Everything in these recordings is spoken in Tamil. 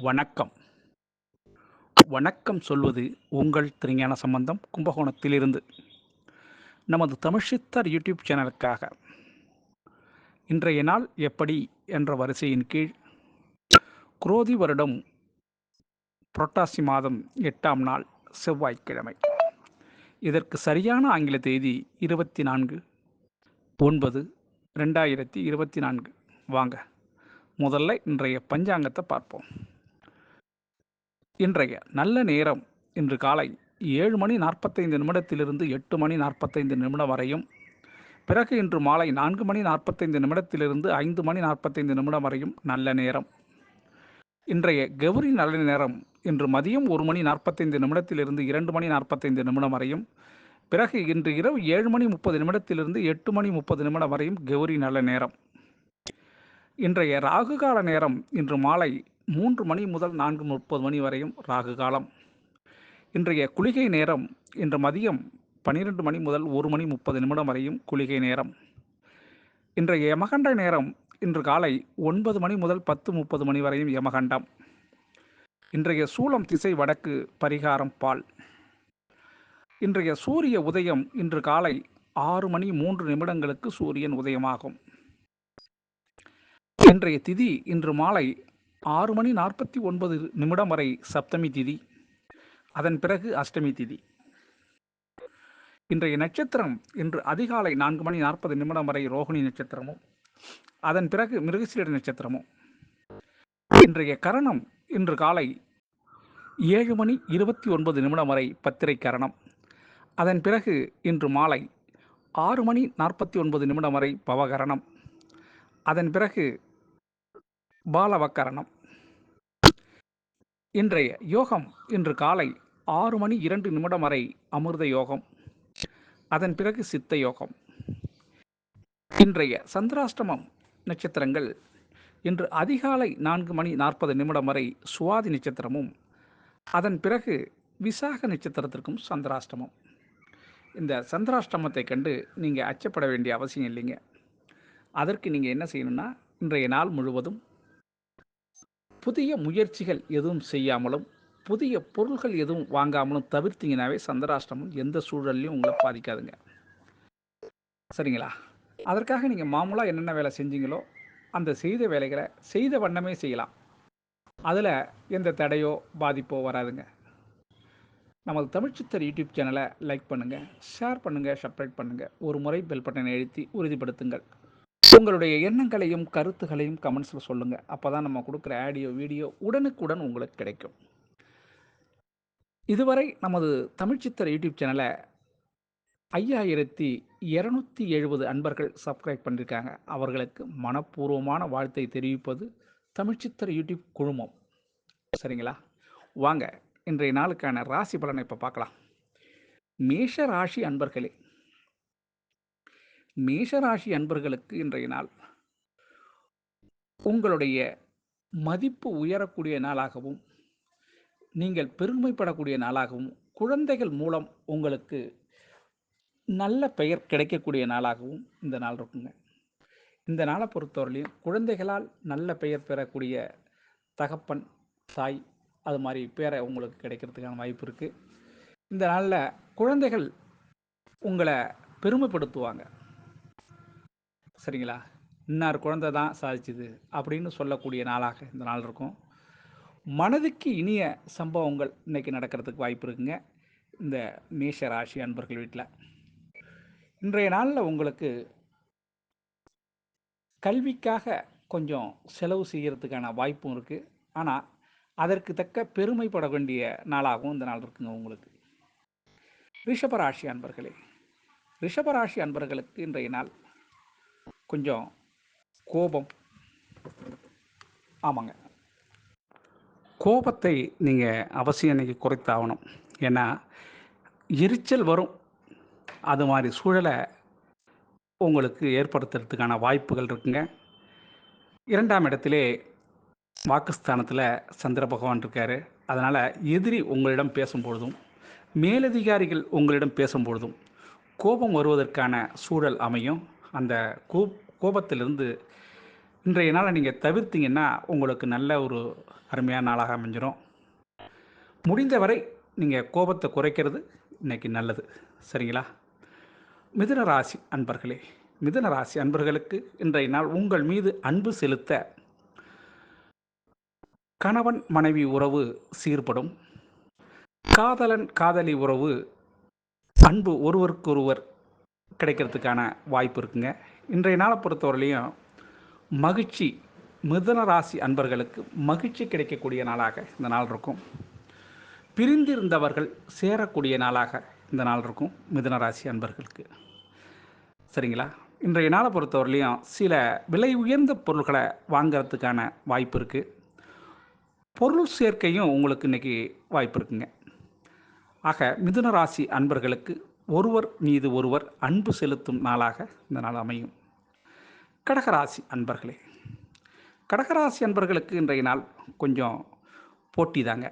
வணக்கம். வணக்கம் சொல்வது உங்கள் திருஞான சம்பந்தம் கும்பகோணத்திலிருந்து. நமது தமிழ்சித்தர் யூடியூப் சேனலுக்காக இன்றைய நாள் எப்படி என்ற வரிசையின் கீழ் குரோதி வருடம் புரட்டாசி மாதம் 8ஆம் நாள் செவ்வாய்க்கிழமை. இதற்கு சரியான ஆங்கில தேதி 24/9/2024. வாங்க முதல்ல இன்றைய பஞ்சாங்கத்தை பார்ப்போம். இன்றைய நல்ல நேரம் இன்று காலை 7:45 8 மணி 45 வரையும், பிறகு இன்று மாலை 4:45 5 மணி 45 வரையும் நல்ல நேரம். இன்றைய கௌரி நல்ல நேரம் இன்று மதியம் 1:45 2 மணி 45 வரையும், பிறகு இன்று இரவு 7:30 8 மணி 30 வரையும் கௌரி நல்ல நேரம். இன்றைய ராகு கால நேரம் இன்று மாலை 3 மணி முதல் 4:30 வரையும் ராகு காலம். இன்றைய குளிகை நேரம் இன்று மதியம் 12 மணி முதல் 1 மணி 30 வரையும் குளிகை நேரம். இன்றைய யமகண்ட நேரம் இன்று காலை 9 மணி முதல் 10:30 வரையும் யமகண்டம். இன்றைய சூலம் திசை வடக்கு, பரிகாரம் பால். இன்றைய சூரிய உதயம் இன்று காலை 6 மணி 3 சூரியன் உதயமாகும். இன்றைய திதி இன்று மாலை 6 மணி 49 வரை சப்தமி திதி, அதன் பிறகு அஷ்டமி திதி. இன்றைய நட்சத்திரம் இன்று அதிகாலை 4 மணி 40 வரை ரோகிணி நட்சத்திரமும், அதன் பிறகு மிருகசீரிட நட்சத்திரமும். இன்றைய கரணம் இன்று காலை 7 மணி 29 வரை பத்திரை கரணம், அதன் பிறகு இன்று மாலை 6 மணி 49 வரை பவகரணம், அதன் பிறகு பாலவக்கரணம். இன்றைய யோகம் இன்று காலை 6 மணி 2 வரை அமிர்த யோகம், அதன் பிறகு சித்த யோகம். இன்றைய சந்திராஷ்டமம் நட்சத்திரங்கள் இன்று அதிகாலை 4 மணி 40 வரை சுவாதி நட்சத்திரமும், அதன் பிறகு விசாக நட்சத்திரத்திற்கும் சந்திராஷ்டமம். இந்த சந்திராஷ்டமத்தை கண்டு நீங்கள் அச்சப்பட வேண்டிய அவசியம் இல்லைங்க. அதற்கு நீங்கள் என்ன செய்யணும்னா, இன்றைய நாள் முழுவதும் புதிய முயற்சிகள் எதுவும் செய்யாமலும், புதிய பொருள்கள் எதுவும் வாங்காமலும் தவிர்த்தீங்கன்னாவே சந்திராஷ்டமம் எந்த சூழல்லையும் உங்களை பாதிக்காதுங்க. சரிங்களா? அதற்காக நீங்கள் மாமூலாக என்னென்ன வேலை செஞ்சீங்களோ அந்த செய்த வேலைகளை செய்த வண்ணமே செய்யலாம். அதில் எந்த தடையோ பாதிப்போ வராதுங்க. நமது தமிழ்ச்சித்தர் யூடியூப் சேனலை லைக் பண்ணுங்கள், ஷேர் பண்ணுங்கள், சப்ஸ்கிரைப் பண்ணுங்கள். ஒரு முறை பெல் பட்டனை அழுத்தி உறுதிப்படுத்துங்கள். உங்களுடைய எண்ணங்களையும் கருத்துகளையும் கமெண்ட்ஸில் சொல்லுங்கள். அப்போ தான் நம்ம கொடுக்குற ஆடியோ வீடியோ உடனுக்குடன் உங்களுக்கு கிடைக்கும். இதுவரை நமது தமிழ்ச்சித்தர் யூடியூப் சேனலை 5270 அன்பர்கள் சப்ஸ்கிரைப் பண்ணியிருக்காங்க. அவர்களுக்கு மனப்பூர்வமான வாழ்த்தை தெரிவிப்பது தமிழ்ச்சித்தர் யூடியூப் குழுமம். சரிங்களா? வாங்க இன்றைய நாளுக்கான ராசி பலனை இப்போ பார்க்கலாம். மேஷ ராசி அன்பர்களே, மேஷராசி அன்பர்களுக்கு இன்றைய நாள் உங்களுடைய மதிப்பு உயரக்கூடிய நாளாகவும், நீங்கள் பெருமைப்படக்கூடிய நாளாகவும், குழந்தைகள் மூலம் உங்களுக்கு நல்ல பெயர் கிடைக்கக்கூடிய நாளாகவும் இந்த நாள் இருக்குங்க. இந்த நாளை பொறுத்தவரையிலையும் குழந்தைகளால் நல்ல பெயர் பெறக்கூடிய தகப்பன், தாய், அது மாதிரி பேரை உங்களுக்கு கிடைக்கிறதுக்கான வாய்ப்பு இருக்குது. இந்த நாளில் குழந்தைகள் உங்களை பெருமைப்படுத்துவாங்க. சரிங்களா? இன்னார் குழந்தை தான் சாதிச்சுது அப்படின்னு சொல்லக்கூடிய நாளாக இந்த நாள் இருக்கும். மனதுக்கு இனிய சம்பவங்கள் இன்றைக்கி நடக்கிறதுக்கு வாய்ப்பு இருக்குங்க இந்த மேஷ ராசி அன்பர்கள் வீட்டில். இன்றைய நாளில் உங்களுக்கு கல்விக்காக கொஞ்சம் செலவு செய்கிறதுக்கான வாய்ப்பும் இருக்குது. ஆனால் அதற்கு தக்க பெருமைப்பட வேண்டிய நாளாகவும் இந்த நாள் இருக்குங்க உங்களுக்கு. ரிஷபராசி அன்பர்களே, ரிஷபராசி அன்பர்களுக்கு இன்றைய நாள் கொஞ்சம் கோபம். ஆமாங்க, கோபத்தை நீங்கள் அவசியம் இன்றைக்கி குறைத்தாகணும். ஏன்னா எரிச்சல் வரும். அது மாதிரி சூழலை உங்களுக்கு ஏற்படுத்துறதுக்கான வாய்ப்புகள் இருக்குங்க. 2ஆம் இடத்திலே வாக்குஸ்தானத்தில் சந்திர பகவான் இருக்கார். அதனால் எதிரி உங்களிடம் பேசும்பொழுதும், மேலதிகாரிகள் உங்களிடம் பேசும்பொழுதும் கோபம் வருவதற்கான சூழல் அமையும். அந்த கோபத்திலிருந்து இன்றைய நாளை நீங்கள் தவிர்த்தீங்கன்னா உங்களுக்கு நல்ல ஒரு அருமையான நாளாக அமைஞ்சிரும். முடிந்தவரை நீங்கள் கோபத்தை குறைக்கிறது இன்னைக்கு நல்லது. சரிங்களா? மிதுன ராசி அன்பர்களே, மிதுன ராசி அன்பர்களுக்கு இன்றைய நாள் உங்கள் மீது அன்பு செலுத்த கணவன் மனைவி உறவு சீர்படும். காதலன் காதலி உறவு அன்பு ஒருவருக்கொருவர் கிடைக்கிறதுக்கான வாய்ப்பு இருக்குங்க. இன்றைய நாளை பொறுத்தவரையிலையும் மகிழ்ச்சி, மிதுன ராசி அன்பர்களுக்கு மகிழ்ச்சி கிடைக்கக்கூடிய நாளாக இந்த நாள் இருக்கும். பிரிந்திருந்தவர்கள் சேரக்கூடிய நாளாக இந்த நாள் இருக்கும் மிதுன ராசி அன்பர்களுக்கு. சரிங்களா? இன்றைய நாளை பொறுத்தவரையிலையும் சில விலை உயர்ந்த பொருட்களை வாங்கிறதுக்கான வாய்ப்பு இருக்குது. பொருள் சேர்க்கையும் உங்களுக்கு இன்றைக்கி வாய்ப்பு இருக்குங்க. ஆக மிதுன ராசி அன்பர்களுக்கு ஒருவர் மீது ஒருவர் அன்பு செலுத்தும் நாளாக இந்த நாள் அமையும். கடகராசி அன்பர்களே, கடகராசி அன்பர்களுக்கு இன்றைய நாள் கொஞ்சம் போட்டி தாங்க.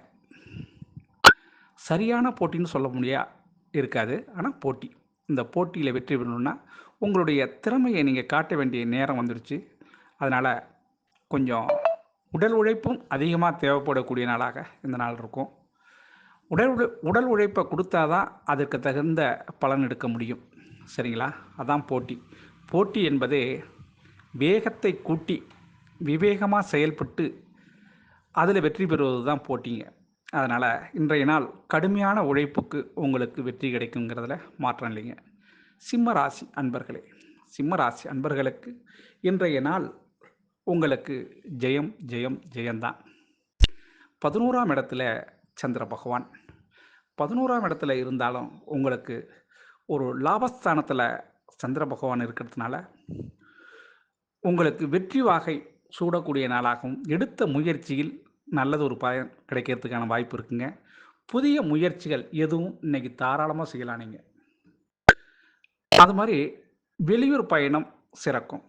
சரியான போட்டின்னு சொல்ல முடியாது இருக்காது, ஆனால் போட்டி. இந்த போட்டியில் வெற்றி பெறணுன்னா உங்களுடைய திறமையை நீங்கள் காட்ட வேண்டிய நேரம் வந்துடுச்சு. அதனால் கொஞ்சம் உடல் உழைப்பும் அதிகமாக தேவைப்படக்கூடிய நாளாக இந்த நாள் இருக்கும். உடல் உழைப்பை கொடுத்தா தான் அதற்கு தகுந்த பலன் எடுக்க முடியும். சரிங்களா? அதான் போட்டி. போட்டி என்பதே வேகத்தை கூட்டி விவேகமாக செயல்பட்டு அதில் வெற்றி பெறுவது தான் போட்டிங்க. அதனால் இன்றைய நாள் கடுமையான உழைப்புக்கு உங்களுக்கு வெற்றி கிடைக்குங்கிறதுல மாற்றம் இல்லைங்க. சிம்ம ராசி அன்பர்களே, சிம்ம ராசி அன்பர்களுக்கு இன்றைய நாள் உங்களுக்கு ஜெயம் ஜெயம் ஜெயந்தான். 11ஆம் இடத்துல சந்திர பகவான் 11ஆம் இடத்துல இருந்தாலும் உங்களுக்கு ஒரு லாபஸ்தானத்தில் சந்திர பகவான் இருக்கிறதுனால உங்களுக்கு வெற்றி வாகை சூடக்கூடிய நாளாகவும் எடுத்த முயற்சியில் நல்லது ஒரு பயன் கிடைக்கிறதுக்கான வாய்ப்பு இருக்குங்க. புதிய முயற்சிகள் எதுவும் இன்னைக்கு தாராளமாக செய்யலாம். நீங்கள் அது மாதிரி வெளியூர் பயணம் சிறக்கும்.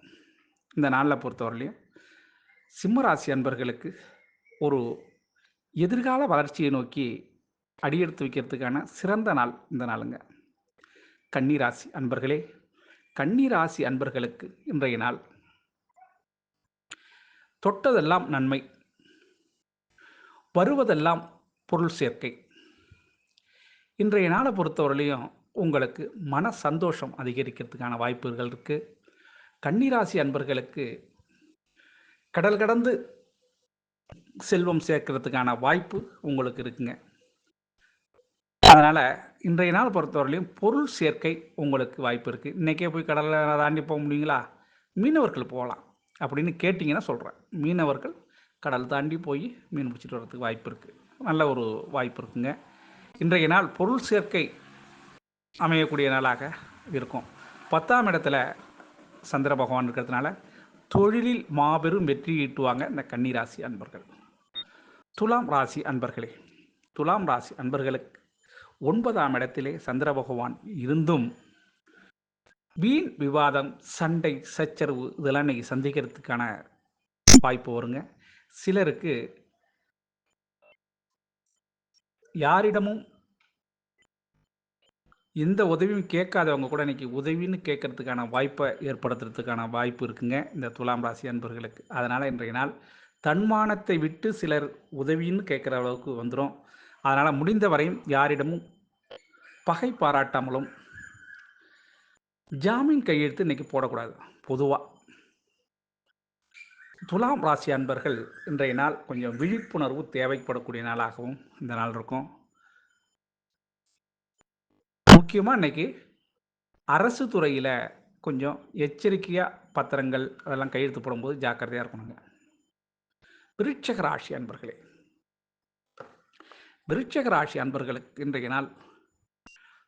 இந்த நாளில் பொறுத்தவரையிலையும் சிம்மராசி அன்பர்களுக்கு ஒரு எதிர்கால வளர்ச்சியை நோக்கி அடியெடுத்து வைக்கிறதுக்கான சிறந்த நாள் இந்த நாளுங்க. கன்னிராசி அன்பர்களே, கன்னிராசி அன்பர்களுக்கு இன்றைய நாள் தொட்டதெல்லாம் நன்மை, வருவதெல்லாம் பொருள் சேர்க்கை. இன்றைய நாளை பொறுத்தவரையிலையும் உங்களுக்கு மன சந்தோஷம் அதிகரிக்கிறதுக்கான வாய்ப்புகள் இருக்குது. கன்னிராசி அன்பர்களுக்கு கடல் கடந்து செல்வம் சேர்க்கறதுக்கான வாய்ப்பு உங்களுக்கு இருக்குங்க. அதனால் இன்றைய நாள் பொறுத்தவரையிலையும் பொருள் சேர்க்கை உங்களுக்கு வாய்ப்பு இருக்குது. இன்றைக்கே போய் கடலில் தாண்டி போக முடியுங்களா? மீனவர்கள் போகலாம் அப்படின்னு கேட்டிங்கன்னா சொல்கிறேன். மீனவர்கள் கடல் தாண்டி போய் மீன் பிடிச்சிட்டு வர்றதுக்கு வாய்ப்பு இருக்குது. நல்ல ஒரு வாய்ப்பு இருக்குங்க. இன்றைய நாள் பொருள் சேர்க்கை அமையக்கூடிய நாளாக இருக்கும். 10ஆம் இடத்துல சந்திர பகவான் இருக்கிறதுனால தொழிலில் மாபெரும் வெற்றி ஈட்டுவாங்க இந்த கன்னிராசி அன்பர்கள். துலாம் ராசி அன்பர்களே, துலாம் ராசி அன்பர்களுக்கு 9ஆம் இடத்திலே சந்திர பகவான் இருந்தும் வீண் விவாதம், சண்டை, சச்சரவு இதெல்லாம் இன்னைக்கு சந்திக்கிறதுக்கான வாய்ப்பு வருங்க. சிலருக்கு யாரிடமும் எந்த உதவியும் கேட்காதவங்க கூட இன்னைக்கு உதவின்னு கேட்கறதுக்கான வாய்ப்பை ஏற்படுத்துறதுக்கான வாய்ப்பு இருக்குங்க இந்த துலாம் ராசி அன்பர்களுக்கு. அதனால் இன்றைய நாள் தன்மானத்தை விட்டு சிலர் உதவின்னு கேட்குற அளவுக்கு வந்துடும். அதனால் முடிந்த வரையும் யாரிடமும் பகை பாராட்டாமலும் ஜாமீன் கையெழுத்து இன்றைக்கி போடக்கூடாது. பொதுவாக துலாம் ராசி அன்பர்கள் இன்றைய நாள் கொஞ்சம் விழிப்புணர்வு தேவைப்படக்கூடிய நாளாகவும் இந்த நாள் இருக்கும். முக்கியமாக இன்னைக்கு அரசு துறையில் கொஞ்சம் எச்சரிக்கையாக பத்திரங்கள் அதெல்லாம் கையெழுத்து போடும்போது ஜாக்கிரதையாக இருக்கணுங்க. விருட்சக ராசி அன்பர்களே, விருட்சக ராசி அன்பர்களுக்கு இன்றைய நாள்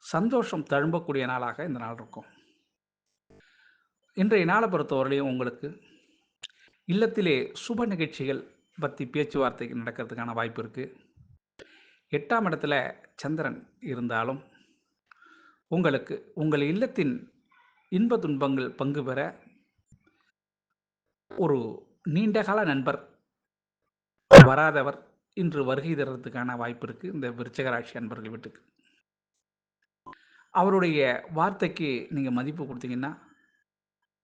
சந்தோஷம் தழும்பக்கூடிய நாளாக இந்த நாள் இருக்கும். இன்றைய நாளை பொறுத்தவரையிலையும் உங்களுக்கு இல்லத்திலே சுப நிகழ்ச்சிகள் பற்றி பேச்சுவார்த்தை நடக்கிறதுக்கான வாய்ப்பு இருக்குது. 8ஆம் இடத்துல சந்திரன் இருந்தாலும் உங்களுக்கு உங்கள் இல்லத்தின் இன்ப துன்பங்கள் பங்கு பெற ஒரு நீண்டகால நண்பர் வராதவர் இன்று வருகை தர்றதுக்கான வாய்ப்பு இருக்குது இந்த விருச்சிக ராசி அன்பர்கள் வீட்டுக்கு. அவருடைய வார்த்தைக்கு நீங்கள் மதிப்பு கொடுத்தீங்கன்னா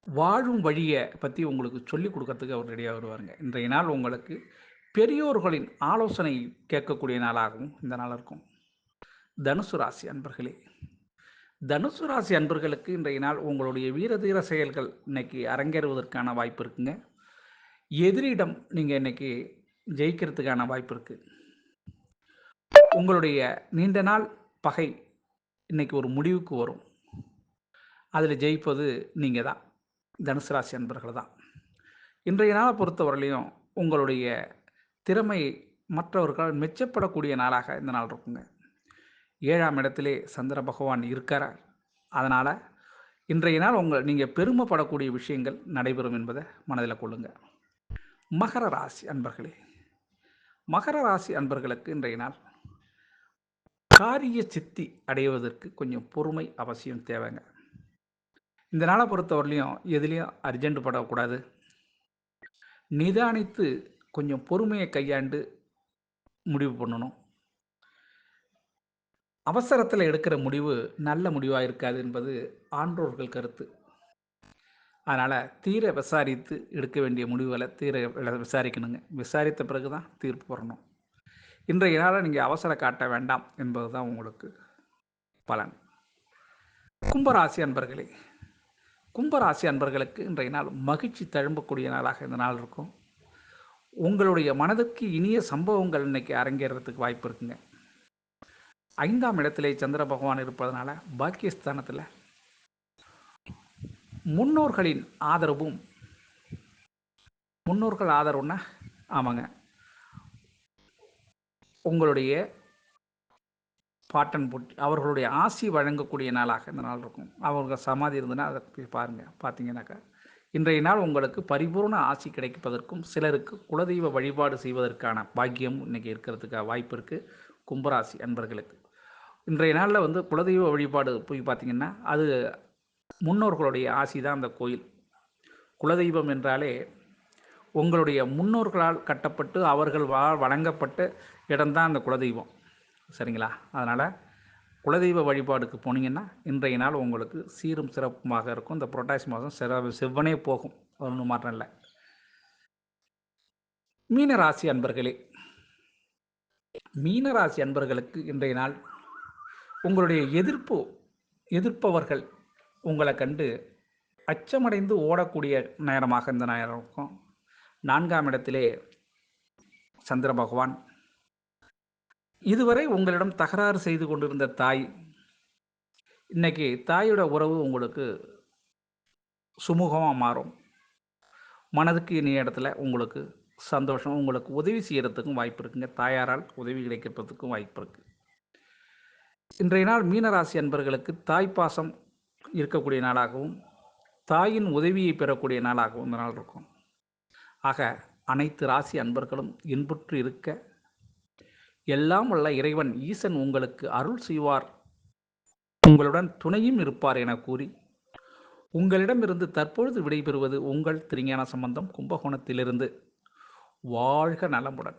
வாழும் வழியை பற்றி உங்களுக்கு சொல்லிக் கொடுக்கறதுக்கு அவர் ரெடியாக வருவாருங்க. இன்றைய நாள் உங்களுக்கு பெரியோர்களின் ஆலோசனை கேட்கக்கூடிய நாளாகவும் இந்த நாள் இருக்கும். தனுசு ராசி அன்பர்களே, தனுசு ராசி அன்பர்களுக்கு இன்றைய நாள் உங்களுடைய வீரதீர செயல்கள் இன்னைக்கு அரங்கேறுவதற்கான வாய்ப்பு இருக்குங்க. எதிரிடம் நீங்கள் இன்னைக்கு ஜெயிக்கிறதுக்கான வாய்ப்பு இருக்குது. உங்களுடைய நீண்ட நாள் பகை இன்னைக்கு ஒரு முடிவுக்கு வரும். அதில் ஜெயிப்பது நீங்கள் தான், தனுசு ராசி அன்பர்கள் தான். இன்றைய நாளை பொறுத்தவரையிலையும் உங்களுடைய திறமை மற்றவர்களால் மெச்சப்படக்கூடிய நாளாக இந்த நாள் இருக்குங்க. 7ஆம் இடத்திலே சந்திர பகவான் இருக்கிறார். அதனால் இன்றைய நாள் நீங்கள் பெருமைப்படக்கூடிய விஷயங்கள் நடைபெறும் என்பதை மனதில் கொள்ளுங்க. மகர ராசி அன்பர்களே, மகர ராசி அன்பர்களுக்கு இன்றைய நாள் காரிய சித்தி அடைவதற்கு கொஞ்சம் பொறுமை அவசியம் தேவைங்க. இந்த நாளை பொறுத்தவரையிலையும் எதுலேயும் அர்ஜென்ட் படக்கூடாது. நிதானித்து கொஞ்சம் பொறுமையை கையாண்டு முடிவு பண்ணணும். அவசரத்தில் எடுக்கிற முடிவு நல்ல முடிவாக இருக்காது என்பது ஆன்றோர்கள் கருத்து. அதனால் தீர விசாரித்து எடுக்க வேண்டிய முடிவுகளை தீர விசாரிக்கணுங்க. விசாரித்த பிறகு தான் தீர்ப்பு வரணும். இன்றைய நாளில் நீங்கள் அவசரம் காட்ட வேண்டாம் என்பது தான் உங்களுக்கு பலன். கும்பராசி அன்பர்களே, கும்பராசி அன்பர்களுக்கு இன்றைய நாள் மகிழ்ச்சி தழும்பக்கூடிய நாளாக இந்த நாள் இருக்கும். உங்களுடைய மனதுக்கு இனிய சம்பவங்கள் இன்னைக்கு அரங்கேறதுக்கு வாய்ப்பு இருக்குங்க. 5ஆம் இடத்திலே சந்திர பகவான் இருப்பதனால பாக்கியஸ்தானத்தில் முன்னோர்களின் ஆதரவும், முன்னோர்கள் ஆதரவுன்னா ஆமாங்க, உங்களுடைய பாட்டன் போட்டி அவர்களுடைய ஆசி வழங்கக்கூடிய நாளாக இந்த நாள் இருக்கும். அவர்கள் சமாதி இருந்ததுன்னா அதை போய் பாருங்கள். பார்த்தீங்கன்னாக்கா இன்றைய நாள் உங்களுக்கு பரிபூர்ண ஆசி கிடைப்பதற்கும் சிலருக்கு குலதெய்வ வழிபாடு செய்வதற்கான பாக்கியம் இன்றைக்கி இருக்கிறதுக்காக வாய்ப்பு இருக்குது. கும்பராசி அன்பர்களுக்கு இன்றைய நாளில் குலதெய்வ வழிபாடு போய் பார்த்திங்கன்னா அது முன்னோர்களுடைய ஆசி தான். அந்த கோயில் குலதெய்வம் என்றாலே உங்களுடைய முன்னோர்களால் கட்டப்பட்டு அவர்கள் வணங்கப்பட்ட இடம்தான் அந்த குலதெய்வம், சரிங்களா? அதனால் குலதெய்வ வழிபாடுக்கு போனீங்கன்னா இன்றைய நாள் உங்களுக்கு சீரும் சிறப்புமாக இருக்கும். இந்த புரட்டாசி மாதம் செவ்வனே போகும், ஒன்றும் மாற்றம் இல்லை. மீனராசி அன்பர்களே, மீனராசி அன்பர்களுக்கு இன்றைய நாள் உங்களுடைய எதிர்ப்பவர்கள் உங்களை கண்டு அச்சமடைந்து ஓடக்கூடிய நேரமாக இந்த நேரம் இருக்கும். 4ஆம் இடத்திலே சந்திர பகவான். இதுவரை உங்களிடம் தகராறு செய்து கொண்டிருந்த தாய், இன்னைக்கு தாயோட உறவு உங்களுக்கு சுமூகமாக மாறும். மனதுக்கு இனிய இடத்துல உங்களுக்கு சந்தோஷம், உங்களுக்கு உதவி செய்கிறதுக்கும் வாய்ப்பு இருக்குங்க. தாயாரால் உதவி கிடைக்கிறதுக்கும் வாய்ப்பு இருக்குது. இன்றைய நாள் மீனராசி அன்பர்களுக்கு தாய்ப்பாசம் இருக்கக்கூடிய நாளாகவும் தாயின் உதவியை பெறக்கூடிய நாளாகவும் இந்த நாள் இருக்கும். ஆக அனைத்து ராசி அன்பர்களும் இன்புற்று இருக்க எல்லாம் உள்ள இறைவன் ஈசன் உங்களுக்கு அருள் செய்வார், உங்களுடன் துணையும் இருப்பார் என கூறி உங்களிடமிருந்து தற்பொழுது விடைபெறுவது உங்கள் திருஞான சம்பந்தம், கும்பகோணத்திலிருந்து. வாழ்க நலமுடன்.